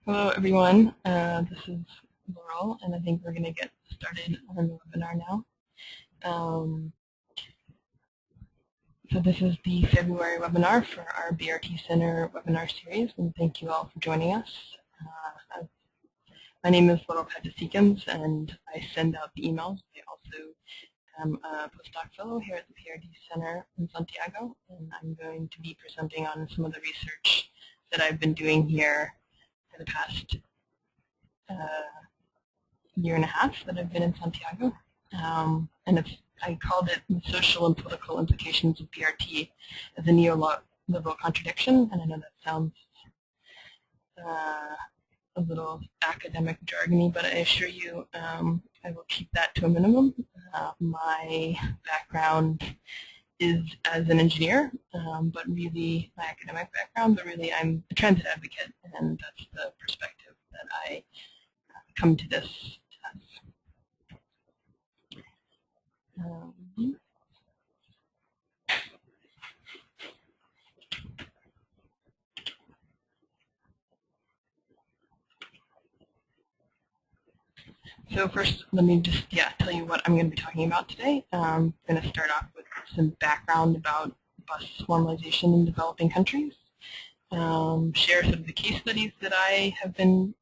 Hello, everyone. This is Laurel, and I think we're going to get started on the webinar now. So this is the February webinar for our BRT Center webinar series, and thank you all for joining us. My name is Laurel Paget-Seekins, and I send out the emails. I also am a postdoc fellow here at the BRT Center in Santiago, and I'm going to be presenting on some of the research that I've been doing here for the past year and a half that I've been in Santiago. I called it the social and political implications of BRT as a neoliberal contradiction, and I know that sounds a little academic jargony, but I assure you I will keep that to a minimum. My background is as an engineer, but really my academic background, but really I'm a transit advocate, and that's the perspective that I come to this as. So first, let me just tell you what I'm going to be talking about today. I'm going to start off with some background about bus formalization in developing countries, share sort of the case studies that I have been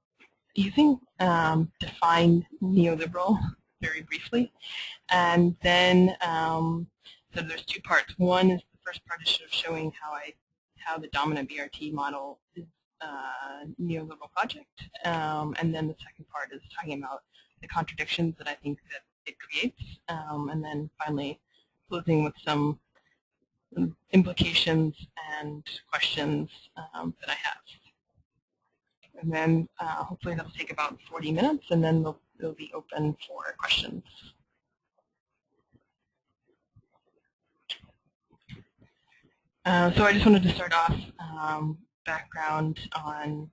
using, define neoliberal very briefly, and then so there's two parts. One is the first part is sort of showing how the dominant BRT model is a neoliberal project, and then the second part is talking about the contradictions that I think that it creates, and then finally closing with some implications and questions that I have. And then hopefully that'll take about 40 minutes, and then they'll be open for questions. So I just wanted to start off background on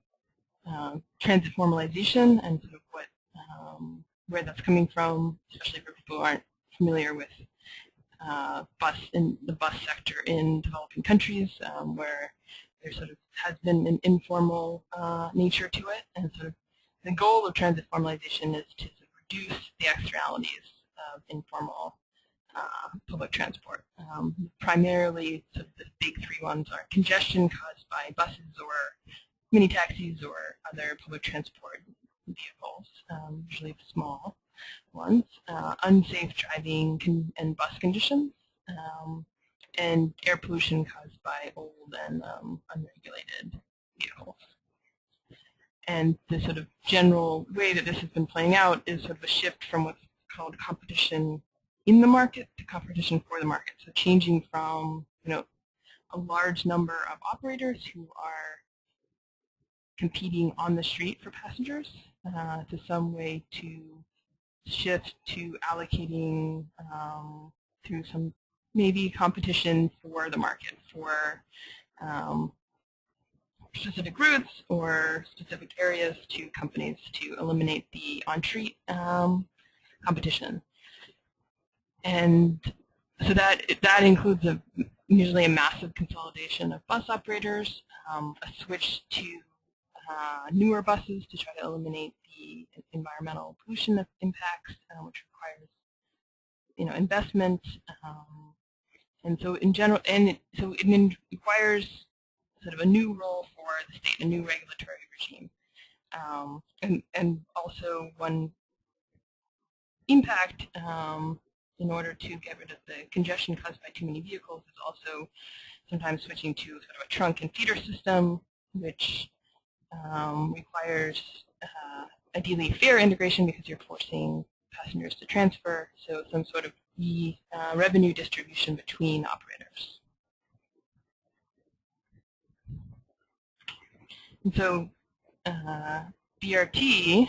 transit formalization and sort of what where that's coming from, especially for people who aren't familiar with the bus sector in developing countries, where there sort of has been an informal nature to it, and sort of the goal of transit formalization is to sort of reduce the externalities of informal public transport. Primarily, sort of the big three ones are congestion caused by buses or mini taxis or other public transport vehicles, usually the small ones, unsafe driving and bus conditions, and air pollution caused by old and unregulated vehicles. And the sort of general way that this has been playing out is sort of a shift from what's called competition in the market to competition for the market. So changing from a large number of operators who are competing on the street for passengers to some way to shift to allocating through some maybe competition for the market for specific routes or specific areas to companies to eliminate the on-street competition. And so that includes usually a massive consolidation of bus operators, a switch to newer buses to try to eliminate the environmental pollution impacts, which requires investment, and so in general, so it requires sort of a new role for the state, a new regulatory regime, and also one impact in order to get rid of the congestion caused by too many vehicles is also sometimes switching to sort of a trunk and feeder system, which requires ideally fare integration because you're forcing passengers to transfer, so some sort of revenue distribution between operators. And so BRT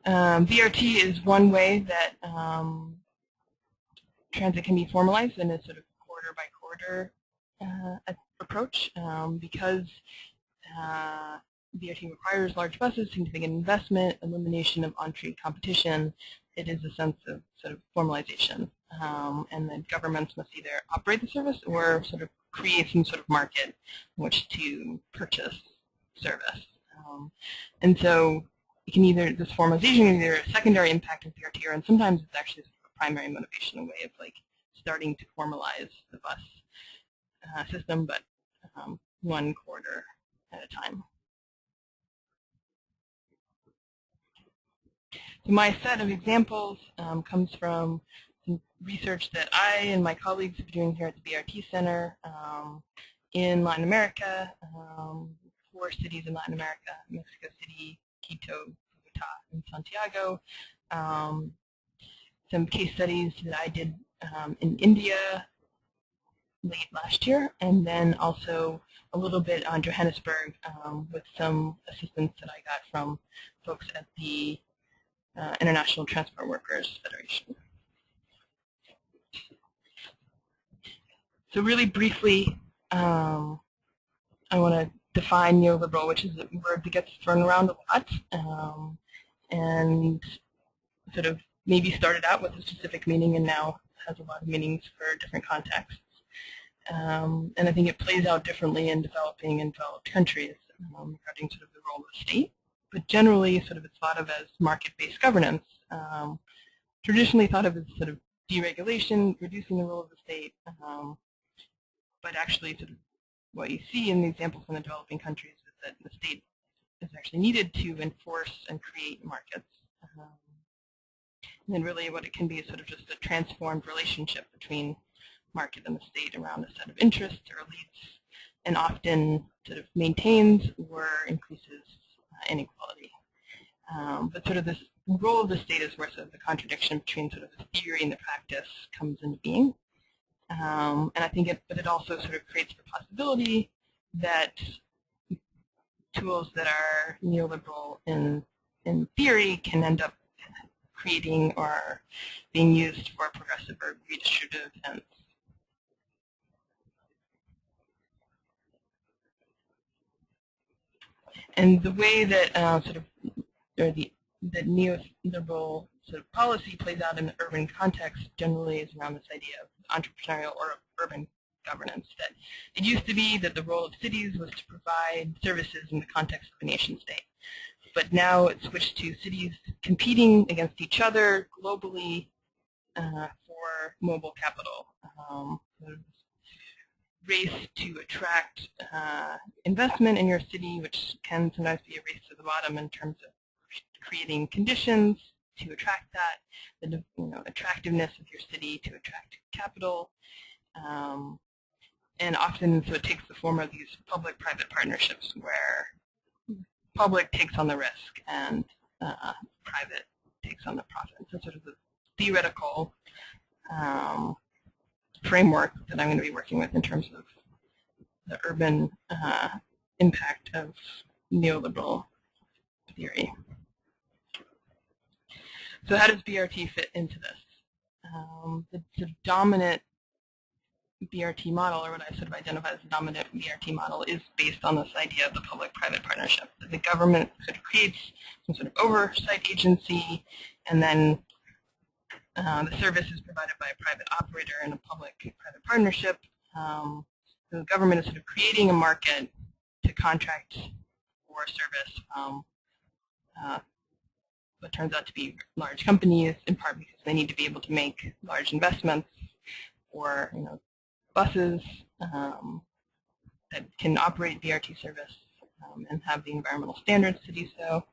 BRT is one way that transit can be formalized in a sort of quarter by quarter approach, because BRT requires large buses, significant investment, elimination of on-street competition. It is a sense of sort of formalization, and then governments must either operate the service or sort of create some sort of market in which to purchase service. And so it can either, this formalization is either a secondary impact of BRT, and sometimes it's actually sort of a primary motivation, a way of like starting to formalize the bus system, but one quarter at a time. So my set of examples comes from some research that I and my colleagues are doing here at the BRT Center in Latin America, 4 cities in Latin America: Mexico City, Quito, Bogotá, and Santiago. Some case studies that I did in India late last year, and then also a little bit on Johannesburg with some assistance that I got from folks at the International Transport Workers Federation. So really briefly, I want to define neoliberal, which is a word that gets thrown around a lot, and sort of maybe started out with a specific meaning and now has a lot of meanings for different contexts. And I think it plays out differently in developing and developed countries regarding sort of the role of the state. But generally, sort of it's thought of as market-based governance, traditionally thought of as sort of deregulation, reducing the role of the state, but actually sort of what you see in the examples in the developing countries is that the state is actually needed to enforce and create markets. And then really what it can be is sort of just a transformed relationship between market and the state around a set of interests or elites, and often sort of maintains or increases inequality. But sort of this role of the state is where sort of the contradiction between sort of the theory and the practice comes into being. And I think it also sort of creates the possibility that tools that are neoliberal in theory can end up creating or being used for progressive or redistributive ends. And the way that that neoliberal sort of policy plays out in the urban context generally is around this idea of entrepreneurial or urban governance. That it used to be that the role of cities was to provide services in the context of a nation state. But now it's switched to cities competing against each other globally for mobile capital. Race to attract investment in your city, which can sometimes be a race to the bottom in terms of creating conditions to attract that, the attractiveness of your city to attract capital, and often so it takes the form of these public-private partnerships where public takes on the risk and private takes on the profit. So sort of the theoretical framework that I'm going to be working with in terms of the urban impact of neoliberal theory. So how does BRT fit into this? The dominant BRT model, or what I sort of identify as the dominant BRT model, is based on this idea of the public-private partnership. The government sort of creates some sort of oversight agency, and then the service is provided by a private operator in a public-private partnership. So the government is sort of creating a market to contract for a service from what turns out to be large companies, in part because they need to be able to make large investments or buses that can operate BRT service and have the environmental standards to do so.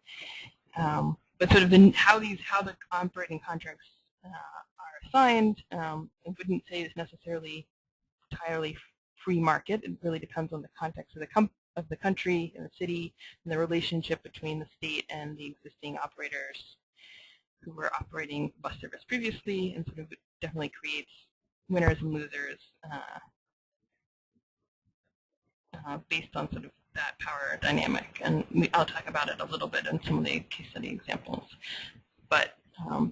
But sort of how the operating contracts are assigned, I wouldn't say is necessarily entirely free market. It really depends on the context of the country and the city and the relationship between the state and the existing operators who were operating bus service previously, and sort of definitely creates winners and losers based on sort of that power dynamic. And I'll talk about it a little bit in some of the case study examples. But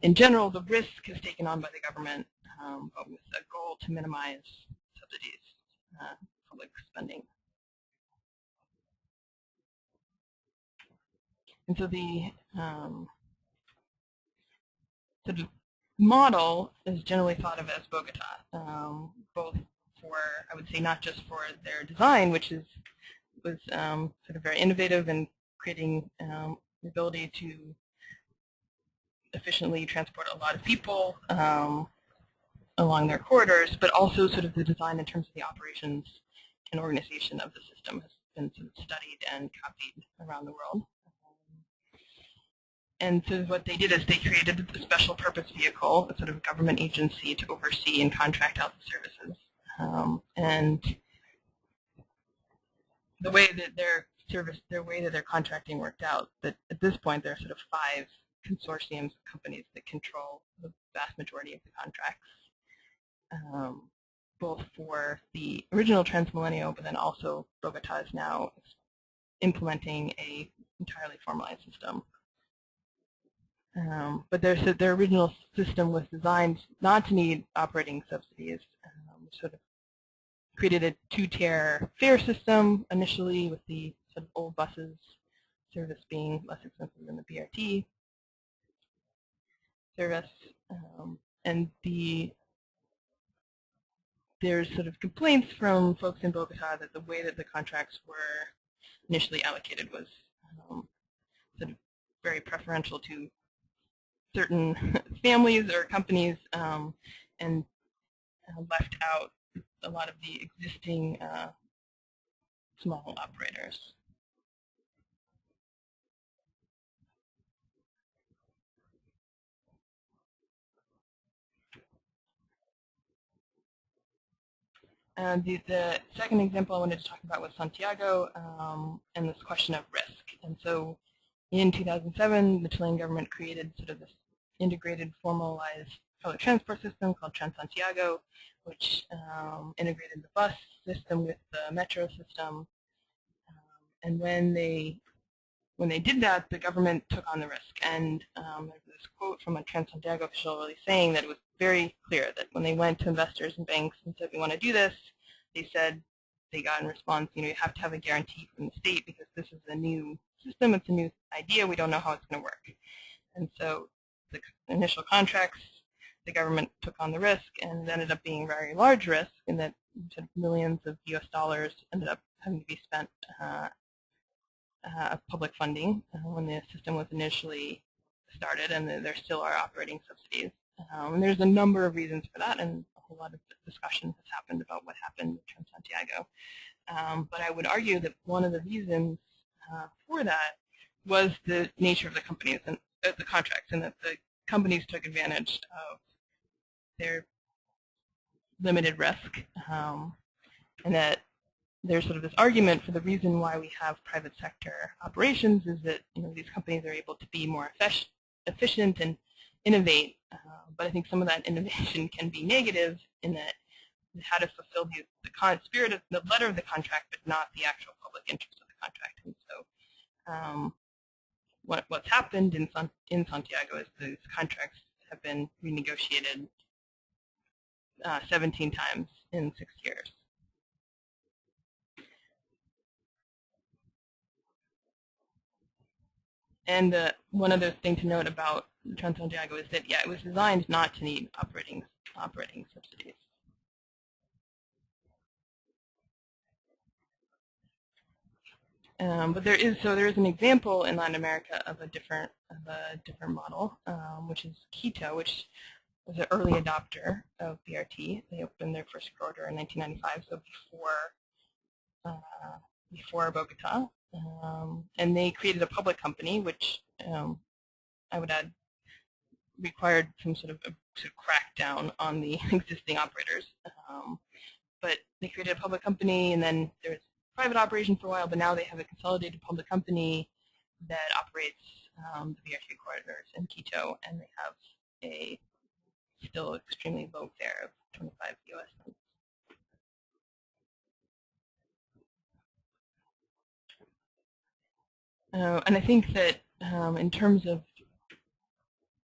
in general, the risk is taken on by the government, but with a goal to minimize subsidies, public spending. And so the model is generally thought of as Bogotá, both for, I would say, not just for their design, which was sort of very innovative in creating the ability to efficiently transport a lot of people along their corridors, but also sort of the design in terms of the operations and organization of the system has been sort of studied and copied around the world. And so what they did is they created a special purpose vehicle, a sort of government agency to oversee and contract out the services. And the way that their contracting worked out, that at this point there are sort of 5 consortiums of companies that control the vast majority of the contracts, both for the original Transmilenio, but then also Bogotá is now implementing a entirely formalized system. But their original system was designed not to need operating subsidies, sort of created a 2-tier fare system initially, with the sort of old buses service being less expensive than the BRT service. And there's sort of complaints from folks in Bogotá that the way that the contracts were initially allocated was sort of very preferential to certain families or companies, and left out a lot of the existing small operators. The second example I wanted to talk about was Santiago and this question of risk. And so in 2007, the Chilean government created sort of this integrated, formalized public transport system called Transantiago, which integrated the bus system with the metro system. And when they did that, the government took on the risk. And there's this quote from a Transantiago official really saying that it was very clear that when they went to investors and banks and said, we want to do this, they said, they got in response, you have to have a guarantee from the state because this is a new system, it's a new idea, we don't know how it's going to work. And so the initial contracts, the government took on the risk, and it ended up being a very large risk in that sort of millions of US dollars ended up having to be spent of public funding when the system was initially started, and there still are operating subsidies. And there's a number of reasons for that, and a whole lot of discussion has happened about what happened with Transantiago. But I would argue that one of the reasons for that was the nature of the companies and the contracts, and that the companies took advantage of their limited risk, and that there's sort of this argument for the reason why we have private sector operations is that these companies are able to be more efficient and innovate, but I think some of that innovation can be negative in that how to fulfill the spirit of the letter of the contract, but not the actual public interest of the contract. And so what's happened in Santiago is these contracts have been renegotiated 17 times in 6 years. And one other thing to note about Transantiago is that, yeah, it was designed not to need operating subsidies. But there is an example in Latin America of a different model, which is Quito, which was an early adopter of BRT. They opened their first corridor in 1995, so before Bogotá. And they created a public company, which I would add required some sort of crackdown on the existing operators. But they created a public company, and then there was private operation for a while, but now they have a consolidated public company that operates the BRT corridors in Quito, and they have a still extremely low fare of 25 US cents. And I think that in terms of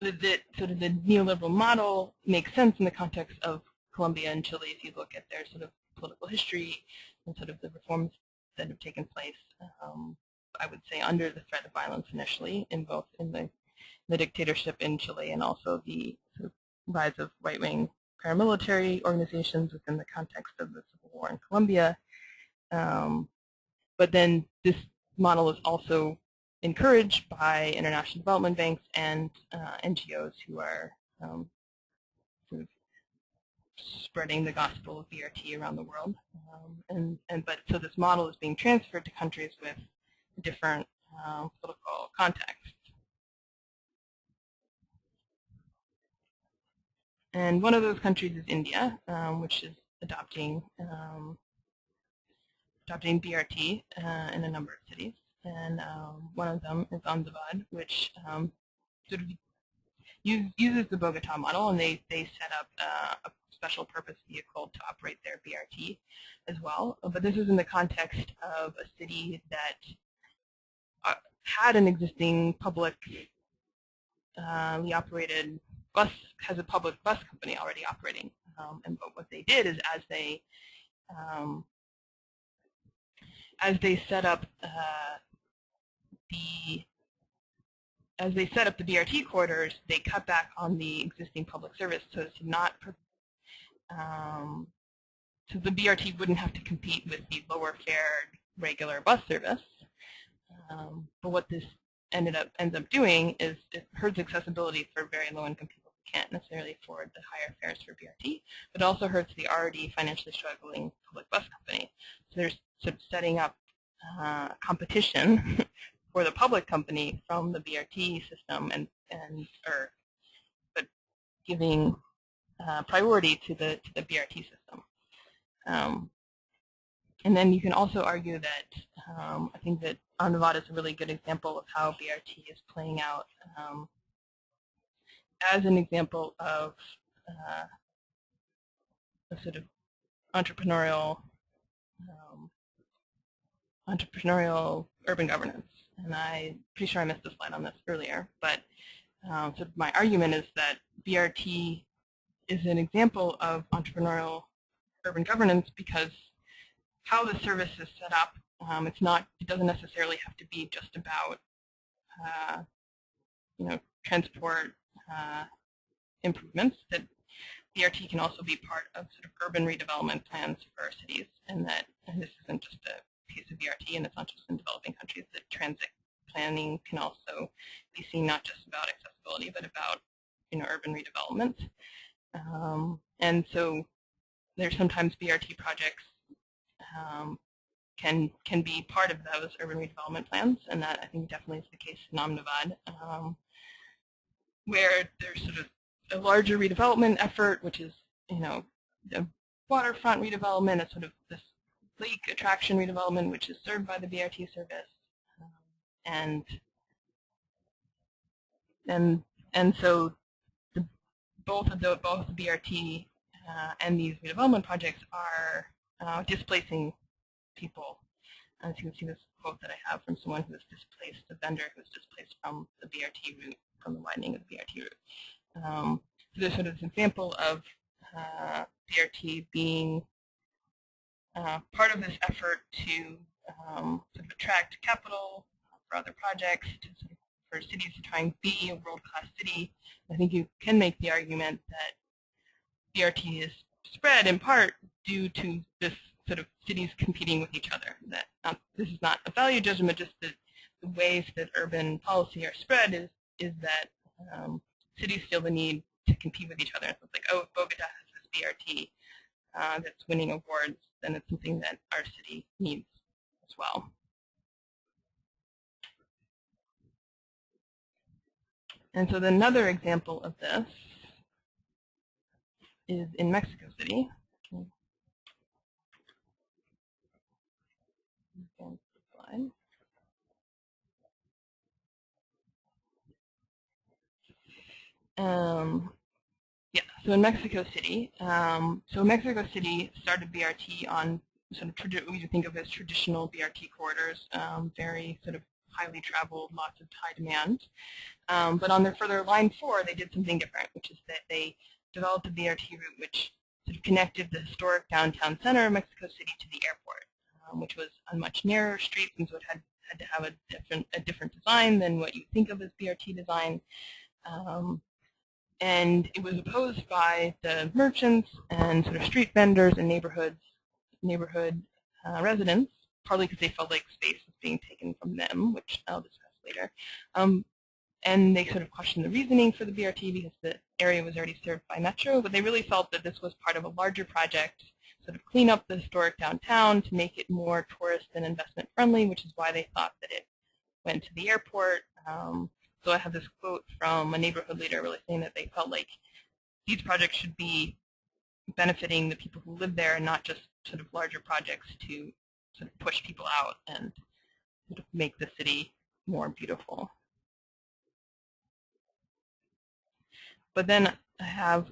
sort of the neoliberal model makes sense in the context of Colombia and Chile if you look at their sort of political history and sort of the reforms that have taken place I would say, under the threat of violence initially, in both in the dictatorship in Chile and also the sort of rise of right-wing paramilitary organizations within the context of the Civil War in Colombia. But then this model is also encouraged by international development banks and NGOs who are sort of spreading the gospel of BRT around the world. But so this model is being transferred to countries with different political contexts. And one of those countries is India, which is adopting BRT in a number of cities. And one of them is Ahmedabad, which sort of uses the Bogotá model, and they set up a special purpose vehicle to operate their BRT as well. But this is in the context of a city that had an existing publicly operated bus, has a public bus company already operating. But what they did is as they set up the BRT corridors, they cut back on the existing public service so as to not so the BRT wouldn't have to compete with the lower fared regular bus service. But what this ends up doing is it hurts accessibility for very low-income people who can't necessarily afford the higher fares for BRT, but also hurts the already financially struggling public bus company. So they're sort of setting up competition for the public company from the BRT system, but giving priority to the BRT system. And then you can also argue that I think that Ahmedabad is a really good example of how BRT is playing out as an example of a sort of entrepreneurial urban governance. And I'm pretty sure I missed a slide on this earlier, but so my argument is that BRT is an example of entrepreneurial urban governance because how the service is set up, it doesn't necessarily have to be just about transport improvements. That BRT can also be part of sort of urban redevelopment plans for our cities, and this isn't just a piece of BRT, and it's not just in developing countries. That transit planning can also be seen not just about accessibility, but about urban redevelopment. And so there's sometimes BRT projects can be part of those urban redevelopment plans, and that I think definitely is the case in Ahmedabad, where there's sort of a larger redevelopment effort, which is the waterfront redevelopment, a sort of this lake attraction redevelopment, which is served by the BRT service, and so both BRT and these redevelopment projects are displacing people. As you can see this quote that I have from someone who was displaced, a vendor who was displaced from the BRT route, from the widening of the BRT route. So there's sort of this example of BRT being part of this effort to sort of attract capital for other projects, for cities to try and be a world-class city. I think you can make the argument that BRT is spread in part due to this sort of cities competing with each other. That this is not a value judgment, just the ways that urban policy are spread is that cities feel the need to compete with each other. So it's like, oh, if Bogotá has this BRT that's winning awards, then it's something that our city needs as well. And so another example of this is in Mexico City. Yeah, so in Mexico City, Mexico City started BRT on sort of what you think of as traditional BRT corridors, very sort of highly traveled, lots of high demand. But on their further line 4, they did something different, which is that they developed a BRT route which sort of connected the historic downtown center of Mexico City to the airport, which was on much narrower streets, and so it had had to have a different design than what you think of as BRT design. And it was opposed by the merchants and sort of street vendors and neighborhood residents, partly because they felt like space was being taken from them, which I'll discuss later. And they sort of questioned the reasoning for the BRT because the area was already served by Metro, but they really felt that this was part of a larger project, sort of clean up the historic downtown to make it more tourist and investment friendly, which is why they thought that it went to the airport. So I have this quote from a neighborhood leader really saying that they felt like these projects should be benefiting the people who live there and not just sort of larger projects to sort of push people out and sort of make the city more beautiful. But then I have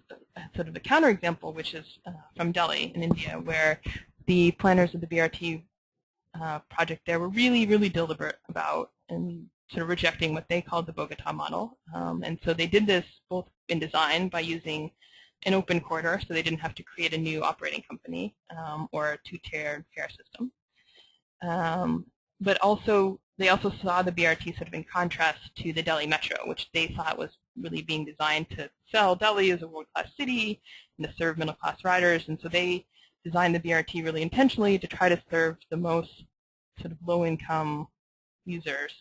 sort of a counterexample, which is from Delhi in India, where the planners of the BRT project there were really, really deliberate about and sort of rejecting what they called the Bogotá Model. And so they did this both in design by using an open corridor, so they didn't have to create a new operating company or a two-tiered fare system. But also, they also saw the BRT sort of in contrast to the Delhi Metro, which they thought was really being designed to sell Delhi as a world-class city and to serve middle-class riders. And so they designed the BRT really intentionally to try to serve the most sort of low-income users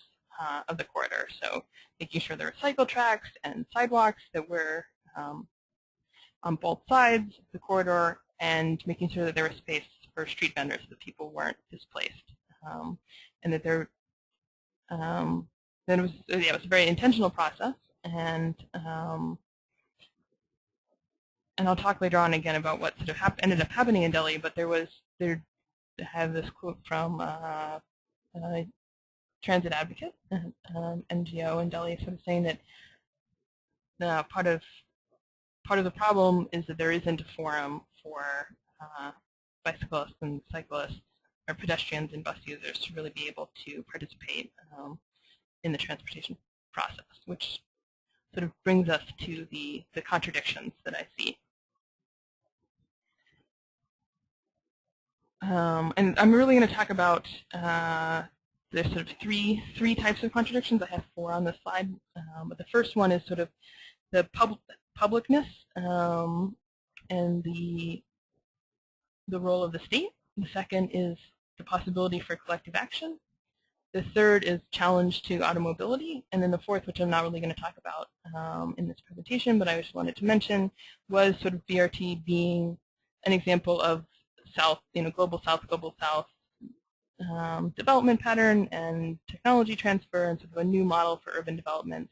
of the corridor. So making sure there were cycle tracks and sidewalks that were on both sides of the corridor, and making sure that there was space for street vendors so that people weren't displaced. And that there, then it was a very intentional process, and I'll talk later on again about what sort of ended up happening in Delhi. But I have this quote from Transit Advocate, NGO in Delhi, sort of saying that part of the problem is that there isn't a forum for bicyclists and cyclists or pedestrians and bus users to really be able to participate in the transportation process, which sort of brings us to the contradictions that I see. And I'm really going to talk about there's sort of three types of contradictions. I have 4 on this slide, but the first one is sort of the publicness and the role of the state. The second is the possibility for collective action. The third is challenge to automobility. And then the fourth, which I'm not really going to talk about in this presentation, but I just wanted to mention, was sort of BRT being an example of global south development pattern and technology transfer, and sort of a new model for urban development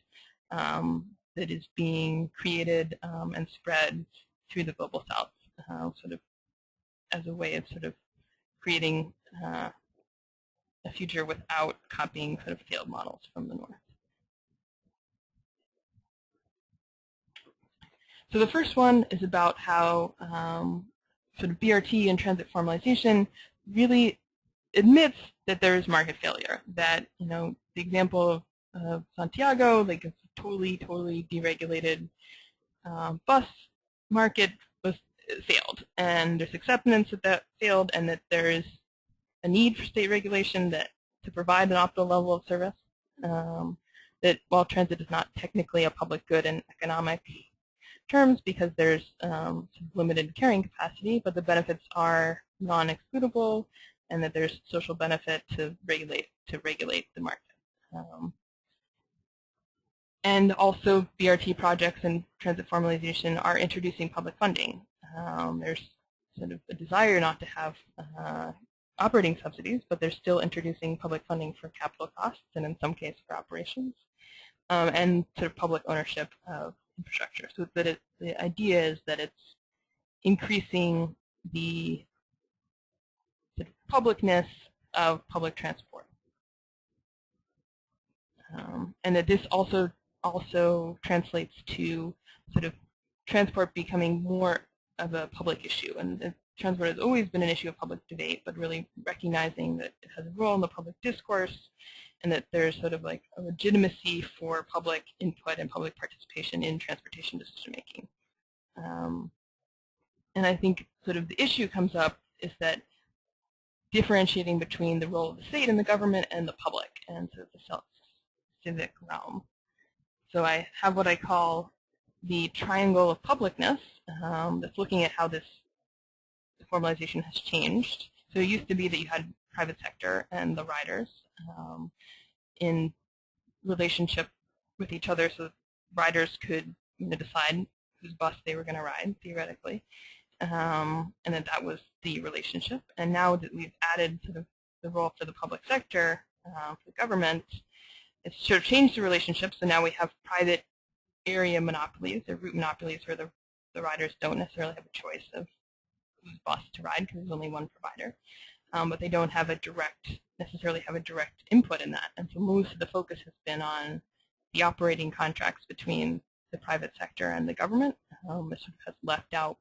that is being created and spread through the global south, sort of as a way of sort of creating a future without copying sort of failed models from the north. So the first one is about how sort of BRT and transit formalization really admits that there is market failure. That the example of Santiago, like it's a totally deregulated bus market failed, and there's acceptance that failed, and that there is a need for state regulation to provide an optimal level of service. That while transit is not technically a public good in economic terms because there's limited carrying capacity, but the benefits are non-excludable, and that there's social benefit to regulate the market. And also, BRT projects and transit formalization are introducing public funding. There's sort of a desire not to have operating subsidies, but they're still introducing public funding for capital costs, and in some cases for operations, and sort of public ownership of infrastructure. So that the idea is that it's increasing the sort of publicness of public transport, and that this also translates to sort of transport becoming more of a public issue. And transport has always been an issue of public debate, but really recognizing that it has a role in the public discourse, and that there's sort of like a legitimacy for public input and public participation in transportation decision making. And I think sort of the issue comes up is that differentiating between the role of the state and the government and the public, and sort of the civic realm. So I have what I call the triangle of publicness, that's looking at how this formalization has changed. So it used to be that you had private sector and the riders in relationship with each other, so riders could decide whose bus they were going to ride, theoretically, and that was the relationship. And now that we've added sort of the role for the public sector, for the government, it's sort of changed the relationship. So now we have private area monopolies, or route monopolies, where the riders don't necessarily have a choice of whose bus to ride because there's only one provider, but they don't have necessarily have a direct input in that. And so most of the focus has been on the operating contracts between the private sector and the government. It sort of has left out,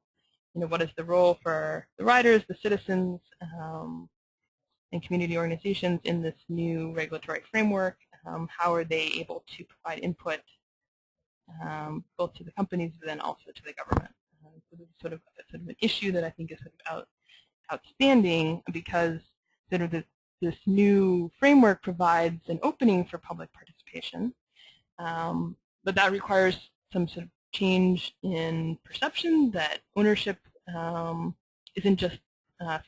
what is the role for the riders, the citizens, and community organizations in this new regulatory framework? How are they able to provide input both to the companies but then also to the government? So this is sort of an issue that I think is sort of outstanding, because sort of this new framework provides an opening for public participation, but that requires some sort of change in perception that ownership isn't just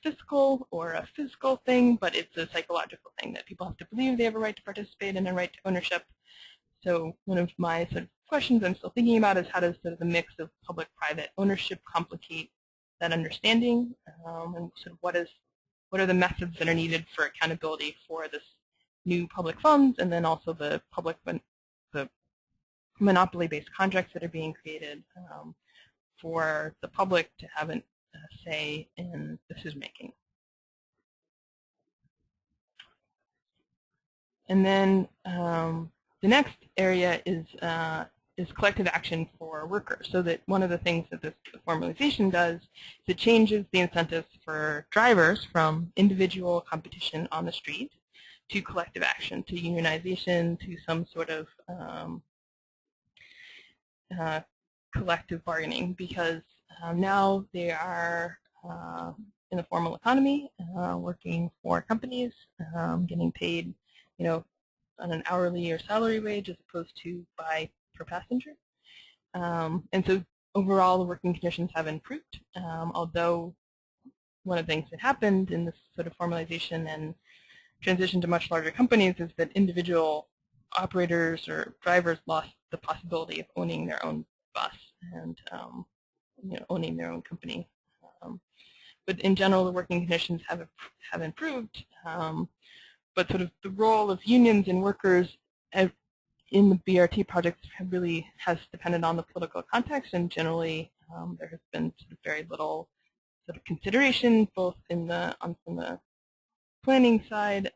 fiscal or a physical thing, but it's a psychological thing, that people have to believe they have a right to participate and a right to ownership. So one of my sort of questions I'm still thinking about is how does sort of the mix of public-private ownership complicate that understanding, and sort of what are the methods that are needed for accountability for this new public funds, and then also the monopoly-based contracts that are being created for the public to have a say in decision-making. And then the next area is collective action for workers. So that one of the things that this formalization does is it changes the incentives for drivers from individual competition on the street to collective action, to unionization, to some sort of collective bargaining, because now they are in the formal economy, working for companies, getting paid, on an hourly or salary wage as opposed to per passenger. And so overall, the working conditions have improved, although one of the things that happened in this sort of formalization and transition to much larger companies is that individual operators or drivers lost the possibility of owning their own bus and owning their own company. But in general, the working conditions have improved. But sort of the role of unions and workers in the BRT project really has depended on the political context, and generally there has been sort of very little sort of consideration, both from the planning side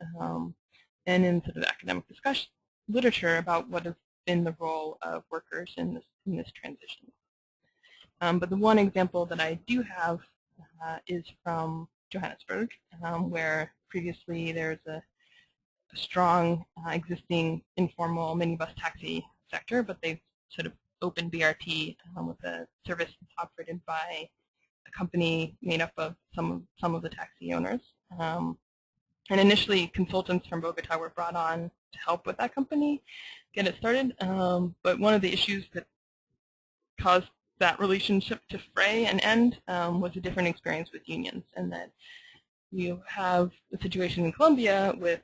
and in sort of academic discussion literature about what has been the role of workers in this transition. But the one example that I do have is from Johannesburg, where previously there's a strong existing informal minibus taxi sector, but they've sort of opened BRT with a service that's operated by a company made up of some of the taxi owners. And initially, consultants from Bogotá were brought on to help with that company get it started. But one of the issues that caused that relationship to fray and end was a different experience with unions, and that you have a situation in Colombia with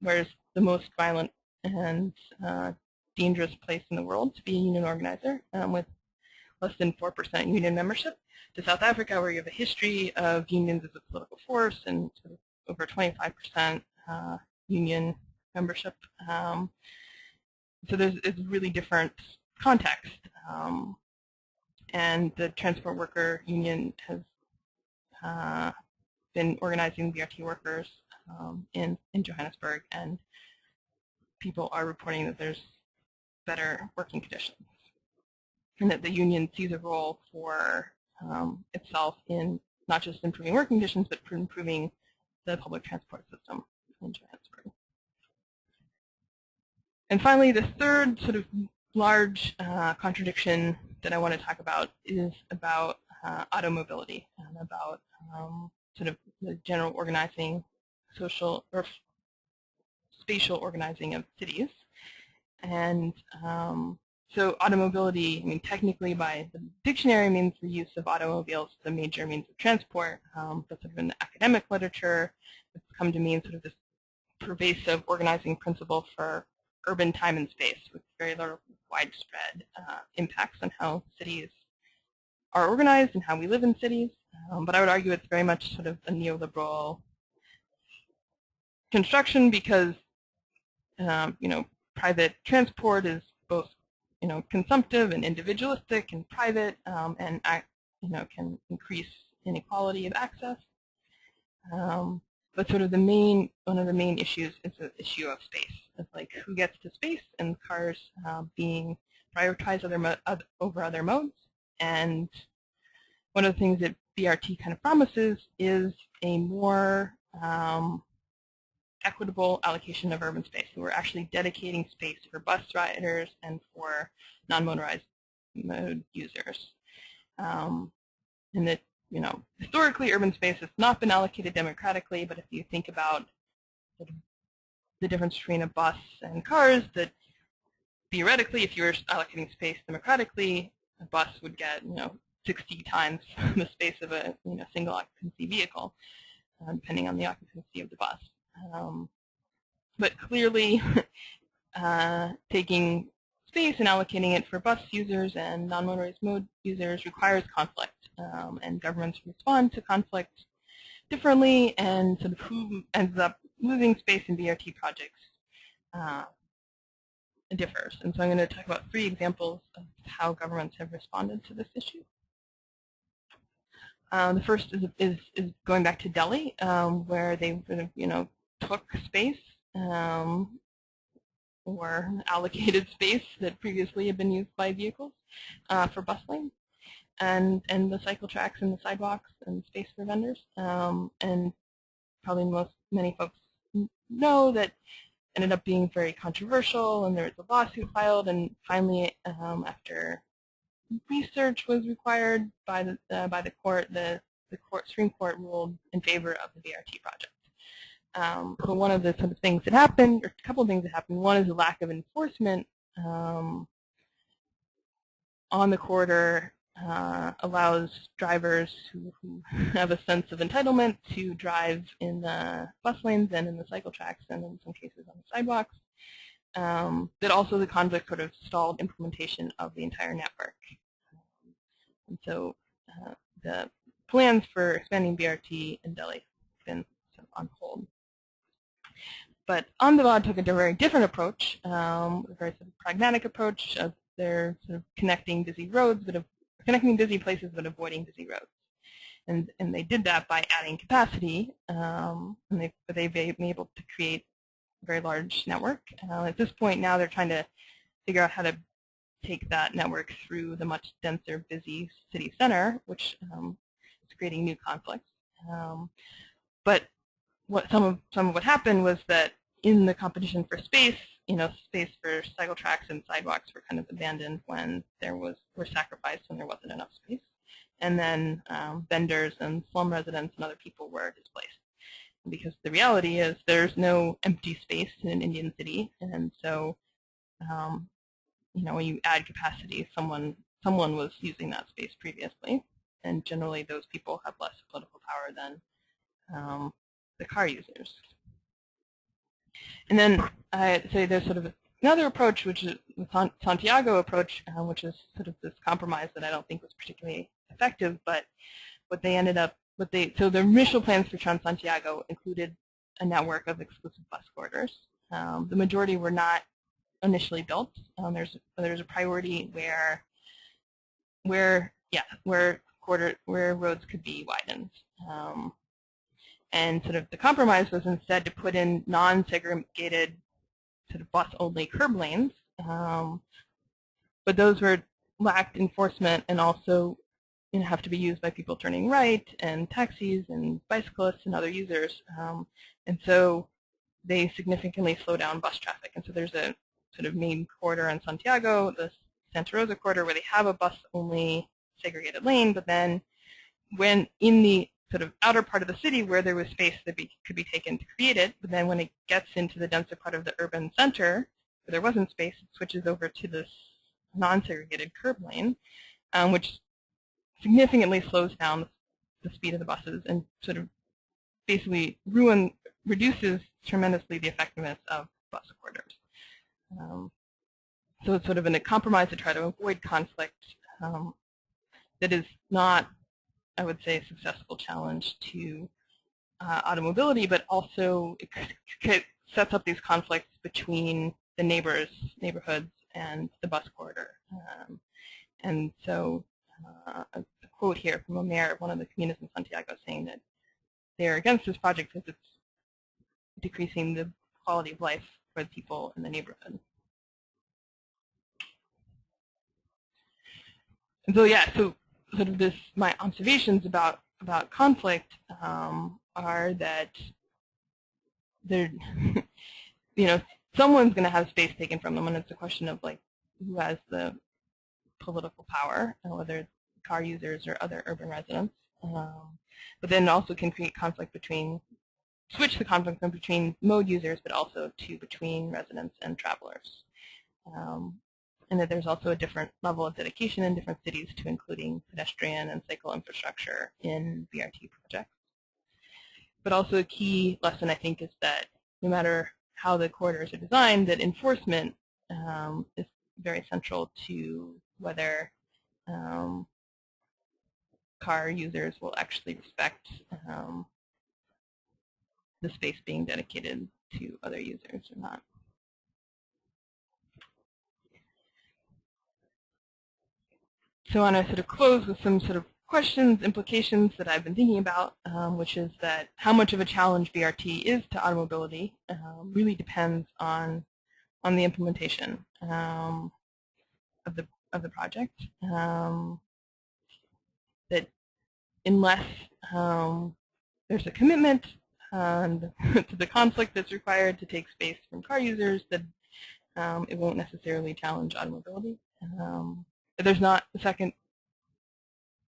where it's the most violent and dangerous place in the world to be a union organizer, with less than 4% union membership, to South Africa, where you have a history of unions as a political force and sort of over 25% union membership. So there's a really different context. And the Transport Worker Union has been organizing BRT workers in Johannesburg, and people are reporting that there's better working conditions, and that the union sees a role for itself in not just improving working conditions, but improving the public transport system in Johannesburg. And finally, the third sort of large contradiction that I want to talk about is about automobility and about sort of the general organizing, social or spatial organizing of cities. And so automobility, I mean, technically by the dictionary means the use of automobiles as a major means of transport, but sort of in the academic literature, it's come to mean sort of this pervasive organizing principle for urban time and space with very widespread impacts on how cities are organized and how we live in cities. But I would argue it's very much sort of a neoliberal construction because, you know, private transport is both, you know, consumptive and individualistic and private, and you know, can increase inequality of access. But sort of one of the main issues is the issue of space. It's like who gets to space, and cars being prioritized over other modes. And one of the things that BRT kind of promises is a more equitable allocation of urban space. So we're actually dedicating space for bus riders and for non-motorized mode users. And that, you know, historically urban space has not been allocated democratically, but if you think about the difference between a bus and cars, that theoretically if you were allocating space democratically, a bus would get, you know, 60 times the space of a, you know, single occupancy vehicle, depending on the occupancy of the bus. But clearly, taking space and allocating it for bus users and non-motorized mode users requires conflict, and governments respond to conflict differently, and sort of who ends up losing space in BRT projects differs. And so I'm going to talk about 3 examples of how governments have responded to this issue. The first is going back to Delhi, where they sort of, you know, took space or allocated space that previously had been used by vehicles for bus lanes, and the cycle tracks and the sidewalks and space for vendors. And probably many folks know that ended up being very controversial, and there was a lawsuit filed, and finally, after research was required by the court, the Supreme Court ruled in favor of the BRT project. So one of the sort of things that happened, or a couple of things that happened, one is a lack of enforcement on the corridor allows drivers who have a sense of entitlement to drive in the bus lanes and in the cycle tracks and in some cases on the sidewalks. But also the conflict sort of stalled implementation of the entire network. And so the plans for expanding BRT in Delhi have been sort of on hold. But Ahmedabad took a very different approach, a very sort of pragmatic approach of they're sort of connecting busy roads, connecting busy places but avoiding busy roads. And they did that by adding capacity, and they've been able to create a very large network. At this point now they're trying to figure out how to take that network through the much denser, busy city center, which is creating new conflicts. But some of what happened was that in the competition for space, you know, space for cycle tracks and sidewalks were kind of abandoned when were sacrificed when there wasn't enough space, and then vendors and slum residents and other people were displaced. Because the reality is there's no empty space in an Indian city, and so you know, when you add capacity, someone was using that space previously, and generally those people have less political power than the car users. And then I'd say there's sort of another approach, which is the Santiago approach, which is sort of this compromise that I don't think was particularly effective. But what they ended up, so the initial plans for Trans-Santiago included a network of exclusive bus corridors. The majority were not initially built. There's a priority where roads could be widened. And sort of the compromise was instead to put in non-segregated sort of bus-only curb lanes, but those lacked enforcement and also, you know, have to be used by people turning right and taxis and bicyclists and other users. And so they significantly slow down bus traffic. And so there's a sort of main corridor in Santiago, the Santa Rosa corridor, where they have a bus-only segregated lane, but then when in the sort of outer part of the city where there was space that could be taken to create it, but then when it gets into the denser part of the urban center, where there wasn't space, it switches over to this non-segregated curb lane, which significantly slows down the speed of the buses and sort of basically reduces tremendously the effectiveness of bus corridors. So it's sort of a compromise to try to avoid conflict that is not, I would say, a successful challenge to automobility, but also it sets up these conflicts between the neighborhoods and the bus corridor. And so a quote here from a mayor of one of the communes in Santiago saying that they're against this project because it's decreasing the quality of life for the people in the neighborhood. And so yeah, so sort of my observations about conflict are that there, someone's going to have space taken from them, and it's a question of like who has the political power, whether it's car users or other urban residents. But then it also can create conflict switch the conflict from between mode users, but also between residents and travelers. And that there's also a different level of dedication in different cities to including pedestrian and cycle infrastructure in BRT projects. But also a key lesson, I think, is that no matter how the corridors are designed, that enforcement is very central to whether car users will actually respect the space being dedicated to other users or not. So I want to sort of close with some sort of questions, implications that I've been thinking about, which is that how much of a challenge BRT is to automobility really depends on the implementation of the project. That unless there's a commitment to the conflict that's required to take space from car users, that it won't necessarily challenge automobility. There's not a second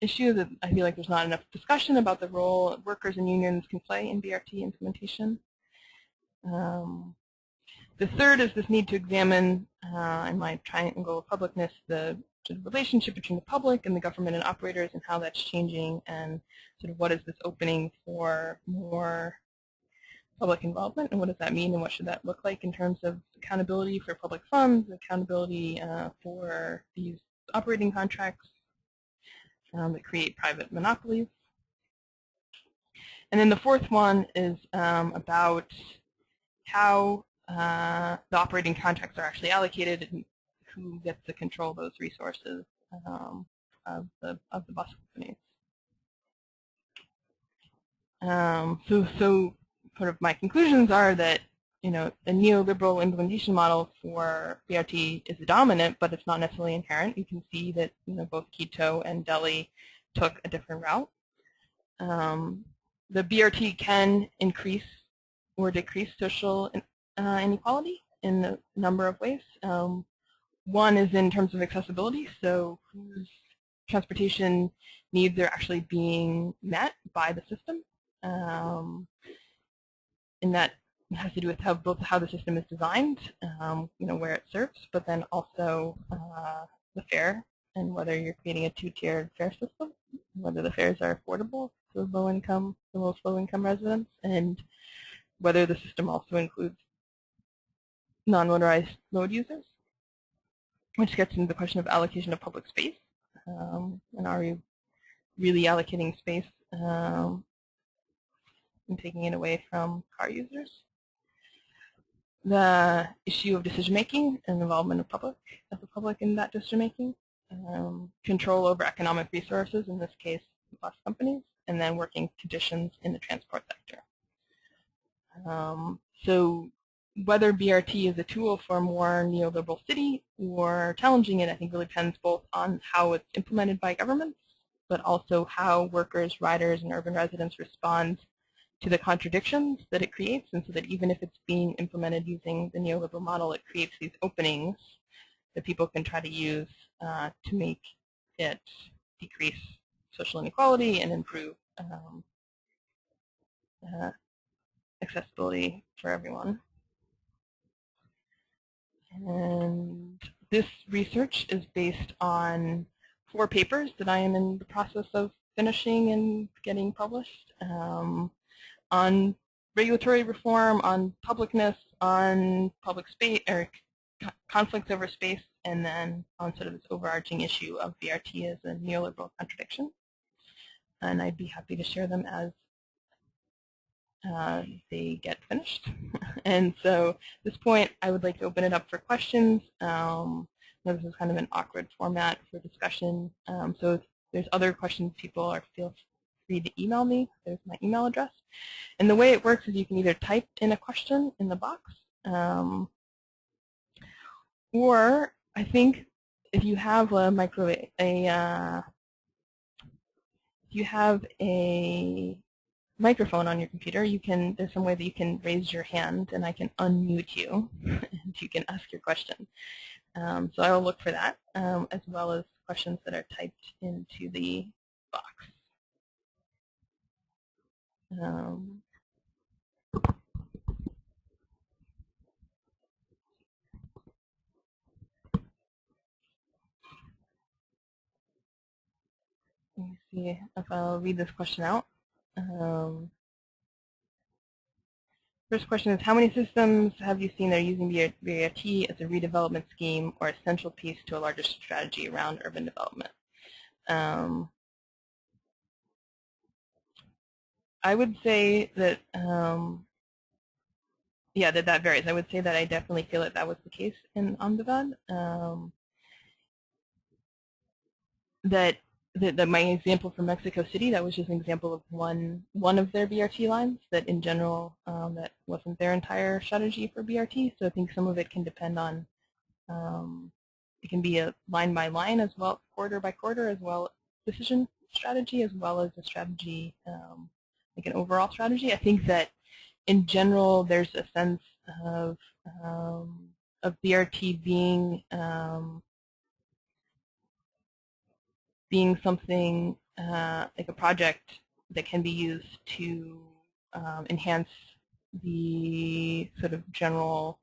issue that I feel like there's not enough discussion about the role workers and unions can play in BRT implementation. The third is this need to examine, in my triangle of publicness, the relationship between the public and the government and operators and how that's changing, and sort of what is this opening for more public involvement, and what does that mean, and what should that look like in terms of accountability for public funds, accountability for these operating contracts that create private monopolies. And then the fourth one is about how the operating contracts are actually allocated and who gets to control those resources of the bus companies. So sort of my conclusions are that the neoliberal implementation model for BRT is dominant, but it's not necessarily inherent. You can see that both Quito and Delhi took a different route. The BRT can increase or decrease social inequality in a number of ways. One is in terms of accessibility, so whose transportation needs are actually being met by the system. And that has to do with both how the system is designed, where it serves, but then also the fare and whether you're creating a two-tiered fare system, whether the fares are affordable to the most low-income residents, and whether the system also includes non-motorized mode users, which gets into the question of allocation of public space. And are we really allocating space and taking it away from car users? The issue of decision-making and involvement of the public in that decision-making, control over economic resources, in this case, bus companies, and then working conditions in the transport sector. So whether BRT is a tool for a more neoliberal city or challenging it, I think really depends both on how it's implemented by governments, but also how workers, riders, and urban residents respond to the contradictions that it creates, and so that even if it's being implemented using the neoliberal model, it creates these openings that people can try to use to make it decrease social inequality and improve accessibility for everyone. And this research is based on 4 papers that I am in the process of finishing and getting published on regulatory reform, on publicness, on public space or conflicts over space, and then on sort of this overarching issue of BRT as a neoliberal contradiction. And I'd be happy to share them as they get finished. And so at this point, I would like to open it up for questions. This is kind of an awkward format for discussion. So if there's other questions people are feel free to email me. There's my email address. And the way it works is you can either type in a question in the box, or I think if you have a microphone on your computer, there's some way that you can raise your hand and I can unmute you and you can ask your question. So I will look for that, as well as questions that are typed into the box. Let me see if I'll read this question out. First question is, how many systems have you seen that are using BRT as a redevelopment scheme or a central piece to a larger strategy around urban development? I would say that, yeah, that varies. I would say that I definitely feel that that was the case in Ahmedabad. That my example from Mexico City, that was just an example of one of their BRT lines, that in general that wasn't their entire strategy for BRT. So I think some of it can depend on, it can be a line by line as well, quarter by quarter, as well decision strategy, as well as a strategy, like an overall strategy. I think that in general there's a sense of BRT being something like a project that can be used to enhance the sort of general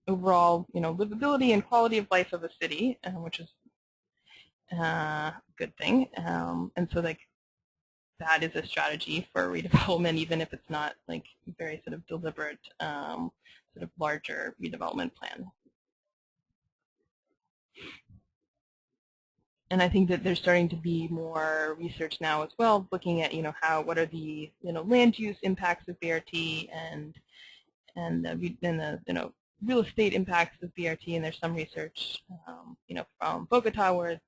overall, livability and quality of life of a city, which is a good thing. And so, like, that is a strategy for redevelopment, even if it's not like very sort of deliberate, sort of larger redevelopment plan. And I think that there's starting to be more research now as well, looking at what are the land use impacts of BRT and the real estate impacts of BRT. And there's some research from Bogotá where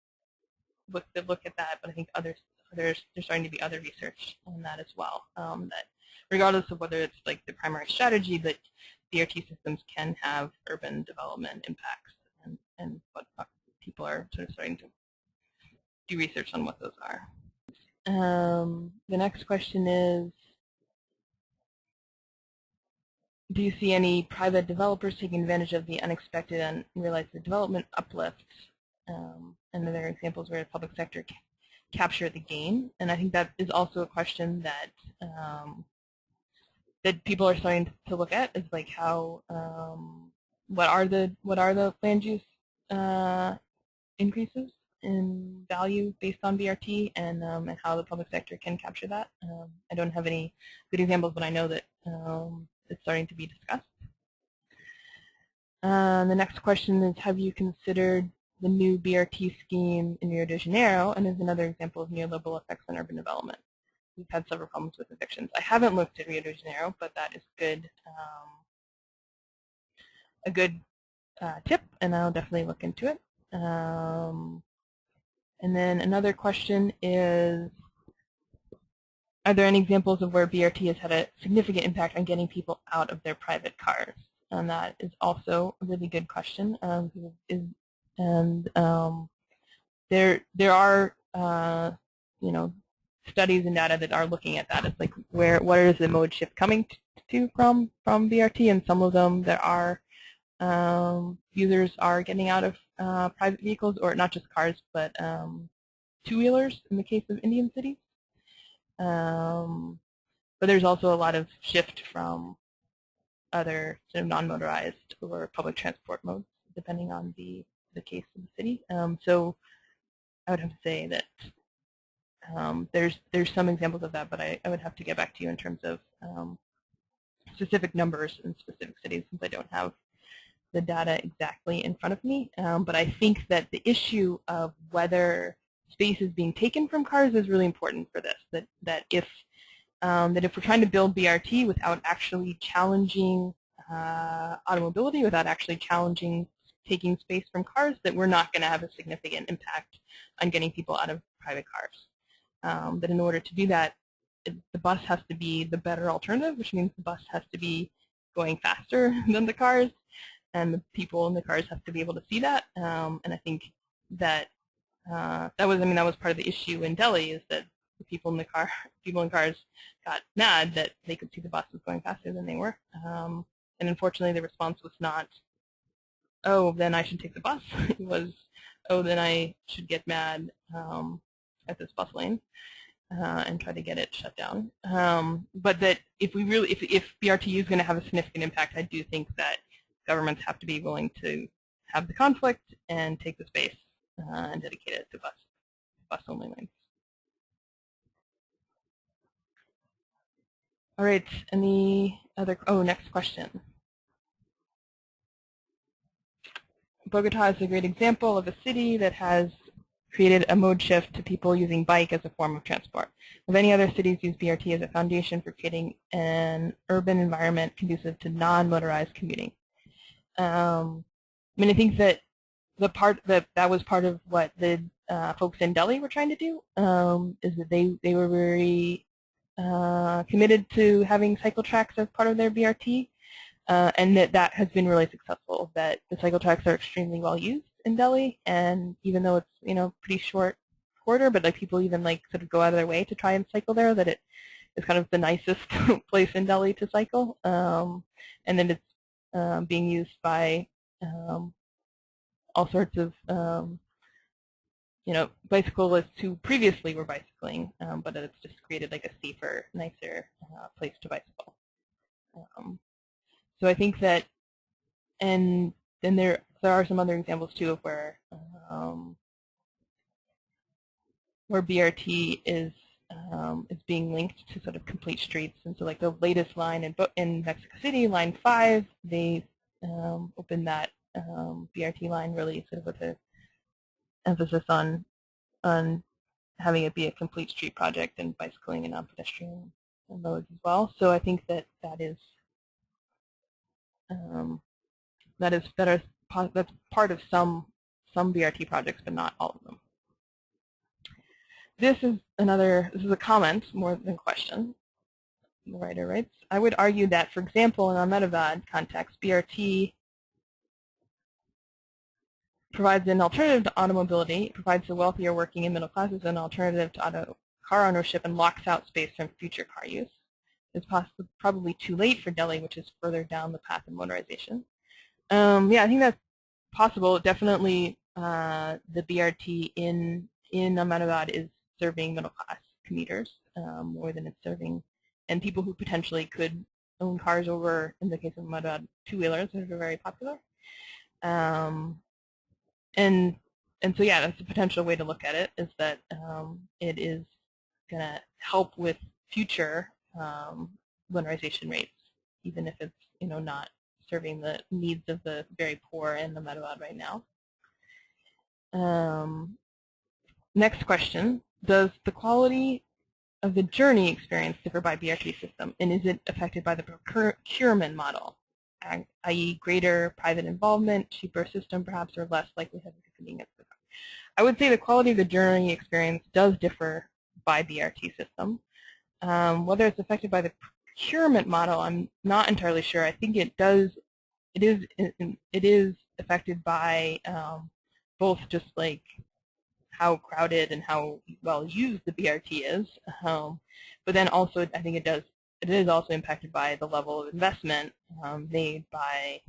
they look at that, but I think there's starting to be other research on that as well. That regardless of whether it's like the primary strategy, that BRT systems can have urban development impacts, and what people are sort of starting to do research on what those are. The next question is, do you see any private developers taking advantage of the unexpected and unrealized development uplift? And there are examples where the public sector capture the gain. And I think that is also a question that that people are starting to look at, is like how what are the land use increases in value based on BRT, and how the public sector can capture that. I don't have any good examples, but I know that it's starting to be discussed. The next question is, have you considered the new BRT scheme in Rio de Janeiro, and is another example of neoliberal effects on urban development? We've had several problems with evictions. I haven't looked at Rio de Janeiro, but that is good, a good tip, and I'll definitely look into it. And then another question is, are there any examples of where BRT has had a significant impact on getting people out of their private cars? And that is also a really good question. There are studies and data that are looking at that. It's like what is the mode shift coming to from BRT, and some of them there are users are getting out of private vehicles, or not just cars, but two-wheelers in the case of Indian cities. But there's also a lot of shift from other sort of non-motorized or public transport modes, depending on the case of the city. So I would have to say that there's some examples of that, but I would have to get back to you in terms of specific numbers in specific cities, since I don't have the data exactly in front of me. But I think that the issue of whether space is being taken from cars is really important for this. That if we're trying to build BRT without actually challenging automobility, without actually challenging taking space from cars, that we're not going to have a significant impact on getting people out of private cars. That in order to do that, the bus has to be the better alternative, which means the bus has to be going faster than the cars, and the people in the cars have to be able to see that. And I think that that was part of the issue in Delhi, is that the people in cars got mad that they could see the bus was going faster than they were. And unfortunately, the response was not, oh, then I should take the bus. It was, oh, then I should get mad at this bus lane and try to get it shut down. But that if BRT is going to have a significant impact, I do think that governments have to be willing to have the conflict and take the space and dedicate it to bus-only lanes. All right, any other, next question. Bogotá is a great example of a city that has created a mode shift to people using bike as a form of transport. Many other cities use BRT as a foundation for creating an urban environment conducive to non-motorized commuting. I think that that was part of what the folks in Delhi were trying to do, is that they were very committed to having cycle tracks as part of their BRT, and that has been really successful, that the cycle tracks are extremely well used in Delhi, and even though it's pretty short corridor, but people even sort of go out of their way to try and cycle there, that it is kind of the nicest place in Delhi to cycle, and then it's being used by all sorts of bicyclists who previously were bicycling, but it's just created a safer, nicer place to bicycle. So I think that, and then there are some other examples too of where BRT is being linked to sort of complete streets. And so the latest line in Mexico City, line 5, they opened that BRT line really sort of with an emphasis on having it be a complete street project and bicycling and non-pedestrian modes as well. So I think that is that's part of some BRT projects, but not all of them. This is a comment more than a question. The writer writes, I would argue that, for example, in Ahmedabad context, BRT provides an alternative to automobility. It provides the wealthier working and middle classes an alternative to car ownership and locks out space from future car use. It's probably too late for Delhi, which is further down the path of motorization. Yeah, I think that's possible. Definitely, the BRT in Ahmedabad is serving middle-class commuters more than it's serving, and people who potentially could own cars over, in the case of Ahmedabad, two-wheelers, which are very popular. And so, yeah, that's a potential way to look at it, is that it is going to help with future motorization rates, even if it's not serving the needs of the very poor in Ahmedabad right now. Next question, does the quality of the journey experience differ by BRT system, and is it affected by the procurement model, i.e. greater private involvement, cheaper system perhaps, or less likelihood of competing against the car? I would say the quality of the journey experience does differ by BRT system. Whether it's affected by the procurement model, I'm not entirely sure. I think it is affected by both just how crowded and how well used the BRT is, but then also I think it is also impacted by the level of investment made by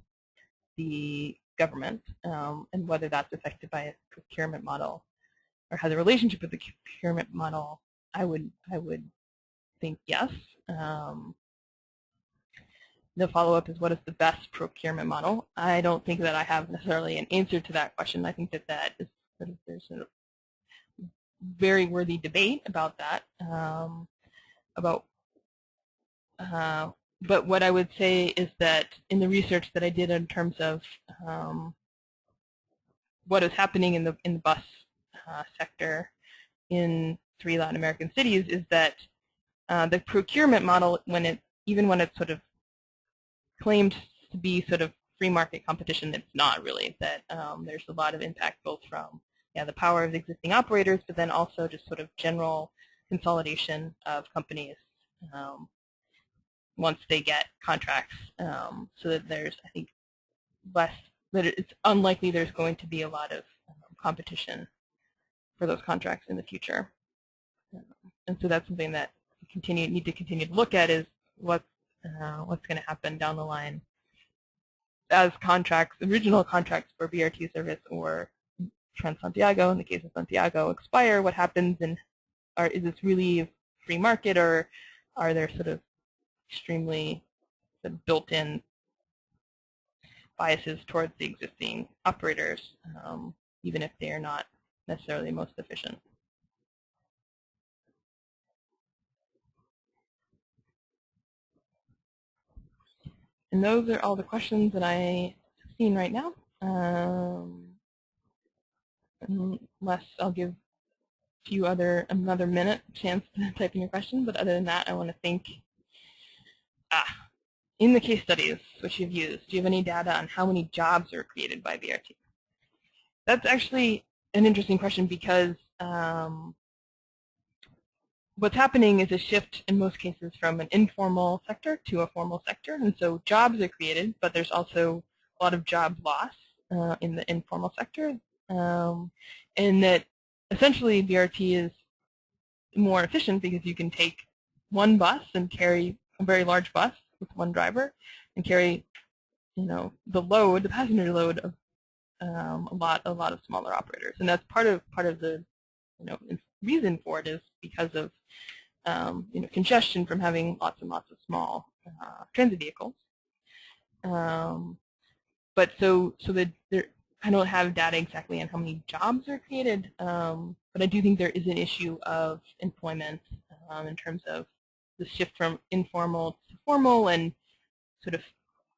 the government, and whether that's affected by a procurement model or has a relationship with the procurement model. I would think yes, The follow-up is, what is the best procurement model? I don't think that I have necessarily an answer to that question. I think that there's a very worthy debate about that. But what I would say is that in the research that I did in terms of what is happening in the bus sector in 3 Latin American cities, is that the procurement model, even when it's sort of claimed to be sort of free market competition, it's not really. That there's a lot of impact both from the power of existing operators, but then also just sort of general consolidation of companies once they get contracts, so that there's, I think, that it's unlikely there's going to be a lot of competition for those contracts in the future. And so that's something that we need to continue to look at, is what's going to happen down the line as original contracts for BRT service or Trans-Santiago, in the case of Santiago, expire. What happens, and is this really free market, or are there sort of extremely sort of built-in biases towards the existing operators, even if they are not necessarily most efficient? And those are all the questions that I've seen right now. Unless I'll give a few another minute chance to type in your question. But other than that, I want to thank. In the case studies which you've used, do you have any data on how many jobs are created by BRT? That's actually an interesting question, because what's happening is a shift in most cases from an informal sector to a formal sector. And so jobs are created, but there's also a lot of job loss in the informal sector. And that essentially BRT is more efficient because you can take one bus and carry a very large bus with one driver and carry, the passenger load of a lot of smaller operators. And that's part of the reason for it, is because of congestion from having lots and lots of small transit vehicles. But so that I don't have data exactly on how many jobs are created, but I do think there is an issue of employment in terms of the shift from informal to formal, and sort of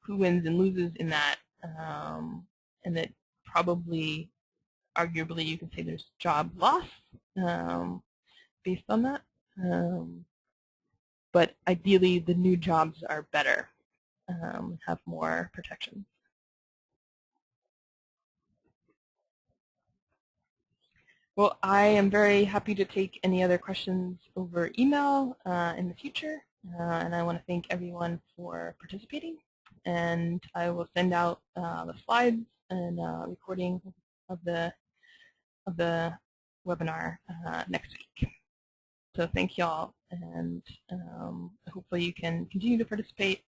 who wins and loses in that, and that probably, arguably, you can say there's job loss based on that. But ideally, the new jobs are better, have more protections. Well, I am very happy to take any other questions over email in the future, and I want to thank everyone for participating. And I will send out the slides and recording of the webinar next week. So thank you all, and hopefully you can continue to participate.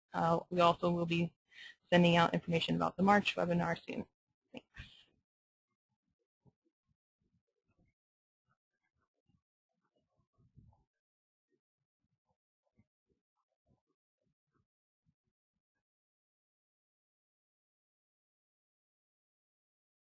We also will be sending out information about the March webinar soon. Thanks.